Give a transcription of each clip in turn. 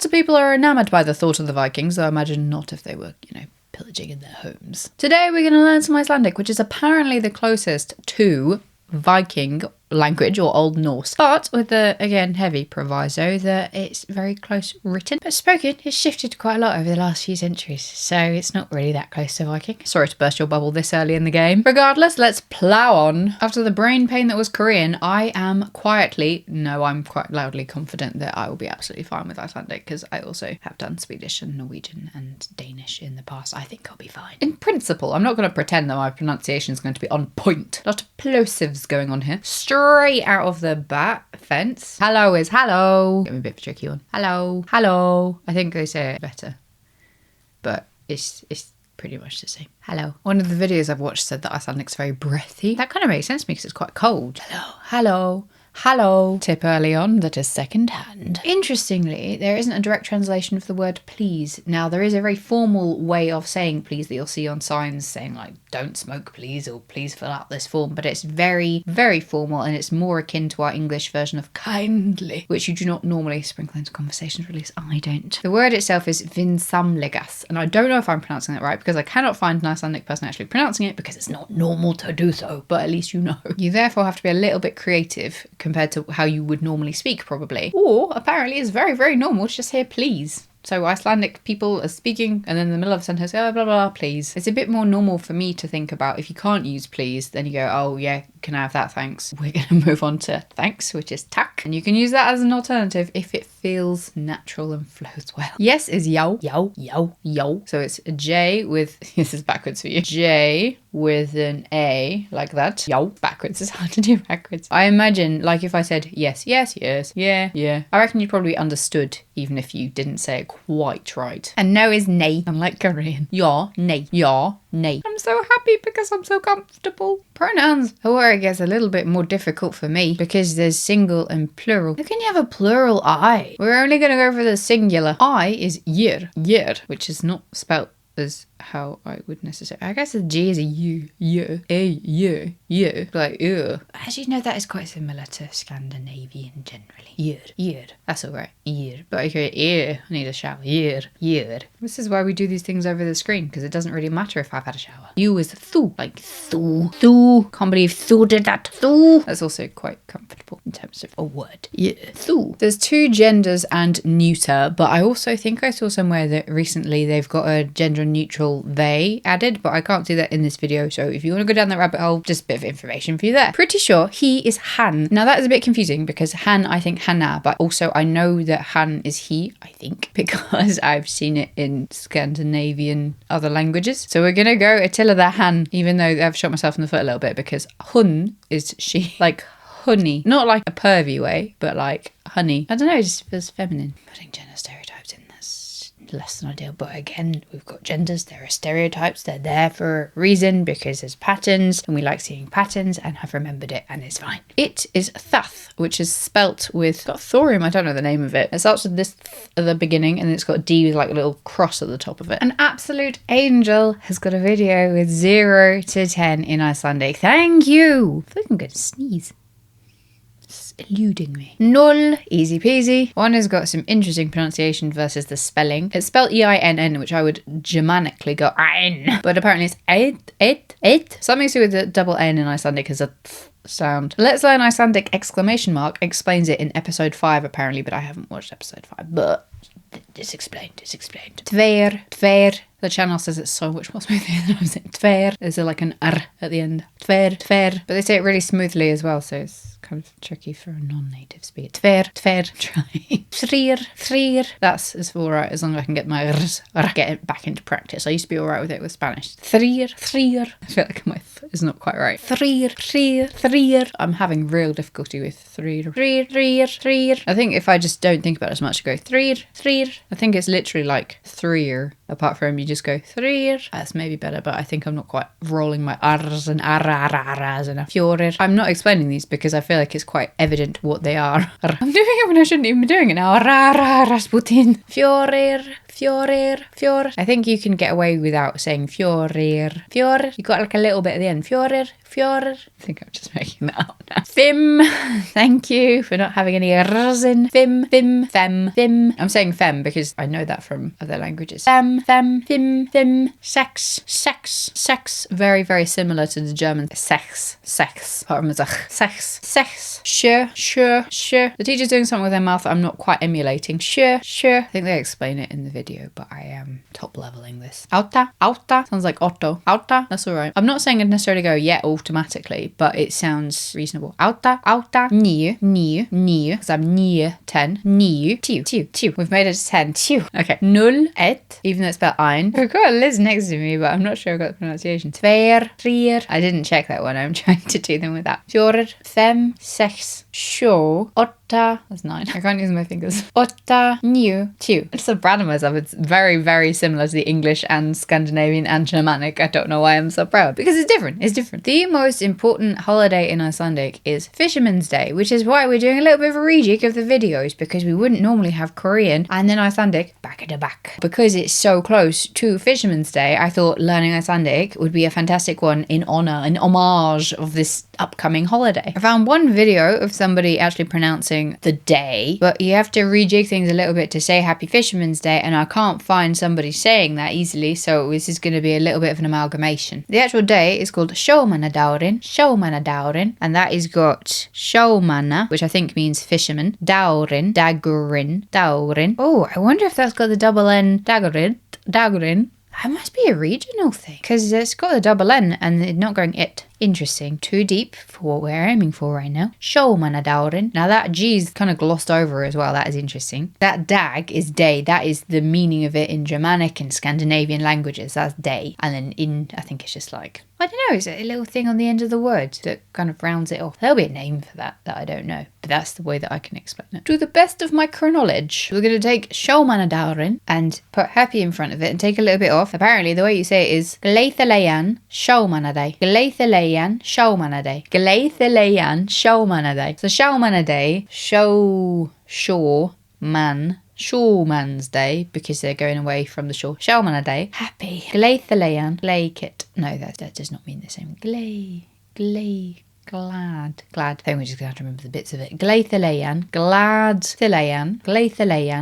Lots of people are enamoured by the thought of the Vikings, though I imagine not if they were, pillaging in their homes. Today we're going to learn some Icelandic, which is apparently the closest to Viking language or Old Norse, but with the, again, heavy proviso that it's very close written, but spoken has shifted quite a lot over the last few centuries, so it's not really that close to Viking. Sorry to burst your bubble this early in the game. Regardless, let's plough on. After the brain pain that was Korean, I'm quite loudly confident that I will be absolutely fine with Icelandic, because I also have done Swedish and Norwegian and Danish in the past. I think I'll be fine. In principle, I'm not going to pretend that my pronunciation is going to be on point. A lot of plosives going on here. Straight out of the bat fence. Hello is hello. Get me a bit of a tricky one. Hello. Hello. I think they say it better. But it's pretty much the same. Hello. One of the videos I've watched said that Icelandic's very breathy. That kind of makes sense to me because it's quite cold. Hello. Hello. Hello. Tip early on that is second hand. Interestingly, there isn't a direct translation of the word please. Now, there is a very formal way of saying please that you'll see on signs saying like, don't smoke please, or please fill out this form. But it's very, very formal, and it's more akin to our English version of kindly, which you do not normally sprinkle into conversations, or at least I don't. The word itself is vinsamlegas, and I don't know if I'm pronouncing that right because I cannot find an Icelandic person actually pronouncing it because it's not normal to do so, but at least you know. You therefore have to be a little bit creative compared to how you would normally speak, probably. Or apparently it's very, very normal to just hear please. So Icelandic people are speaking and then in the middle of a sentence, oh, blah, blah, blah, please. It's a bit more normal for me to think about if you can't use please, then you go, oh yeah, can I have that, thanks. We're going to move on to thanks, which is tak. And you can use that as an alternative if it feels natural and flows well. Yes is yo, yo, yo, yo. So it's a J with, this is backwards for you, J with an A, like that. Yo, backwards is hard to do backwards. I imagine, like if I said yes, yes, yes, yeah, yeah. I reckon you'd probably understood even if you didn't say it quite right. And no is nay, unlike Korean. Ya, nay, ya, nay. I'm so happy because I'm so comfortable. Pronouns. Oh, it gets a little bit more difficult for me because there's single and plural. How can you have a plural I? We're only going to go for the singular. I is yer, which is not spelt as how I would necessarily. I guess the G is a U, like ew. As you know, that is quite similar to Scandinavian generally. Yer. That's all right. Yer. But I hear ear. I need a shower. Yer. This is why we do these things over the screen, because it doesn't really matter if I've had a shower. U is thu, like thu. Can't believe thu did that. Thu. That's also quite comfortable in terms of a word. Yeah. Thu. There's two genders and neuter, but I also think I saw somewhere that recently they've got a gender neutral they added, but I can't see that in this video, so if you want to go down that rabbit hole, just a bit of information for you there. Pretty sure he is han. Now that is a bit confusing because han, I think Hannah, but also I know that han is he, I think, because I've seen it in Scandinavian other languages. So we're gonna go Attila the han, even though I've shot myself in the foot a little bit because hun is she, like honey, not like a pervy way, but like honey. I don't know, it just feels feminine. Putting gender stereotypes in this less than ideal, but again, we've got genders, there are stereotypes, they're there for a reason because there's patterns and we like seeing patterns and have remembered it and it's fine. It is Thath, which is spelt with, got thorium, I don't know the name of it. It starts with this at the beginning and it's got a D with like a little cross at the top of it. An absolute angel has got a video with 0 to 10 in Icelandic. Thank you! I feel like I'm going to sneeze. Eluding me. Null, easy peasy. One has got some interesting pronunciation versus the spelling. It's spelled E-I-N-N, which I would Germanically go ein, but apparently it's et. Something to do with the double N in Icelandic is a th sound. Let's Learn Icelandic exclamation mark explains it in episode 5 apparently, but I haven't watched episode 5. But it's explained. Tver. The channel says it's so much more smoothly than I'm saying. Tver. There's like an R at the end. Tver. But they say it really smoothly as well, so it's kind of tricky for a non-native speaker. Tver. Try. Thrir. That's all right as long as I can get my R's, get it back into practice. I used to be all right with it with Spanish. Thrir. I feel like my th is not quite right. Thrir. I'm having real difficulty with thrir. I think if I just don't think about it as much, I go thrir. I think it's literally like thrir. Apart from you just go thrir. That's maybe better, but I think I'm not quite rolling my R's and R's enough. Fjorir. I'm not explaining these because I feel like it's quite evident what they are. I'm doing it when I shouldn't even be doing it now. Rasputin. Fjorir. Fiorir. Fjord. I think you can get away without saying fiorir. Fjord. You got like a little bit at the end. Fiorir. Fjord. I think I'm just making that up now. Fim. Thank you for not having any r's in. Fim. Fim. Fem. Fim. I'm saying fem because I know that from other languages. Fem. Fem. Fim. Fim. Sex. Sex. Sex. Very, very similar to the German sex. Sex. Sex. Sex. Sure. Sure. Sure. The teacher's doing something with their mouth that I'm not quite emulating. Sure. Sure. I think they explain it in the video, but I am top leveling this. Auta. Auta. Sounds like Otto. Auta. That's all right. I'm not saying I'd necessarily go yet automatically, but it sounds reasonable. Auta. Auta. Nio. Nio. Nio. Because I'm near 10. Nio. Two. Two. Two. We've made it to 10. Two. Okay. Null. Et. Even though it's spelled ein. I've got Liz next to me, but I'm not sure I've got the pronunciation. Tver. Trier. I didn't check that one. I'm trying to do them without. Fjord. Fem. Sex. Show. Otta. That's 9. I can't use my fingers. Otta. New. 2. It's so proud of myself. It's very, very similar to the English and Scandinavian and Germanic. I don't know why I'm so proud. Because it's different. It's different. The most important holiday in Icelandic is Fisherman's Day, which is why we're doing a little bit of a rejig of the videos, because we wouldn't normally have Korean and then Icelandic back to back. Because it's so close to Fisherman's Day, I thought learning Icelandic would be a fantastic one in honor, in homage of this upcoming holiday. I found one video of somebody actually pronouncing the day, but you have to rejig things a little bit to say Happy Fisherman's Day, and I can't find somebody saying that easily, so this is going to be a little bit of an amalgamation. The actual day is called Sjómanadagurinn, and that is got Sjómanna, which I think means fisherman, Dagurinn, Dagurinn. Oh, I wonder if that's got the double N, Dagurinn. That must be a regional thing, because it's got a double N and it's not going it. Interesting. Too deep for what we're aiming for right now. Sjómanadagurinn. Now that G's kind of glossed over as well. That is interesting. That dag is day. That is the meaning of it in Germanic and Scandinavian languages. That's day. And then in, I think it's just like, I don't know, is it a little thing on the end of the word that kind of rounds it off? There'll be a name for that I don't know. But that's the way that I can explain it. To the best of my knowledge, we're going to take Sjómanadagurinn and put happy in front of it and take a little bit off. Apparently, the way you say it is Gleðilegan Sjómanadag. Gleðilegan Sjómanadag. Gleðilegan Sjómanadag. So Sjómanadag, Shawman's Day, because they're going away from the shore. Sjómanadag. Happy. Gleðilegan. Gleikit. No, that does not mean the same. Glad. I think we're just going to have to remember the bits of it. Gleðilegan, Gleðilegan,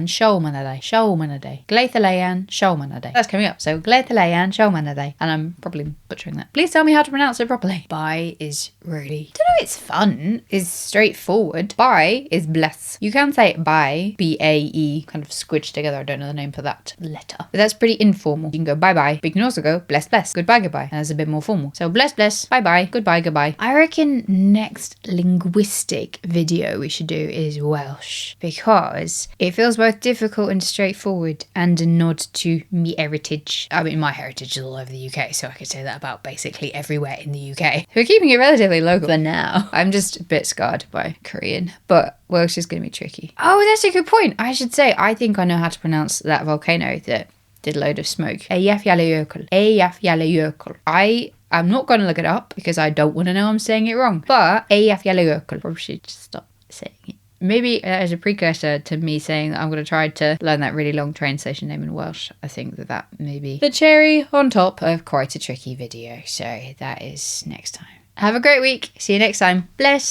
Sjómanadag. Gleðilegan, Sjómanadag. That's coming up. So Gleðilegan, Sjómanadag. And I'm probably butchering that. Please tell me how to pronounce it properly. Bye is really, I don't know, it's fun. It's straightforward. Bye is bless. You can say bye, B-A-E, kind of squidged together. I don't know the name for that letter. But that's pretty informal. You can go bye-bye. But you can also go bless, goodbye. And that's a bit more formal. So bless, bye-bye, goodbye. I reckon next linguistic video we should do is Welsh, because it feels both difficult and straightforward and a nod to me heritage. I mean, my heritage is all over the UK, so I could say that about basically everywhere in the UK. We're keeping it relatively local for now. I'm just a bit scarred by Korean, but Welsh is going to be tricky. Oh, that's a good point. I should say, I think I know how to pronounce that volcano that did a load of smoke. Eyjafjallajökull. I'm not going to look it up because I don't want to know I'm saying it wrong. But Eyjafjallajökull. Probably should just stop saying it. Maybe as a precursor to me saying that I'm going to try to learn that really long train station name in Welsh. I think that may be the cherry on top of quite a tricky video. So that is next time. Have a great week. See you next time. Bless.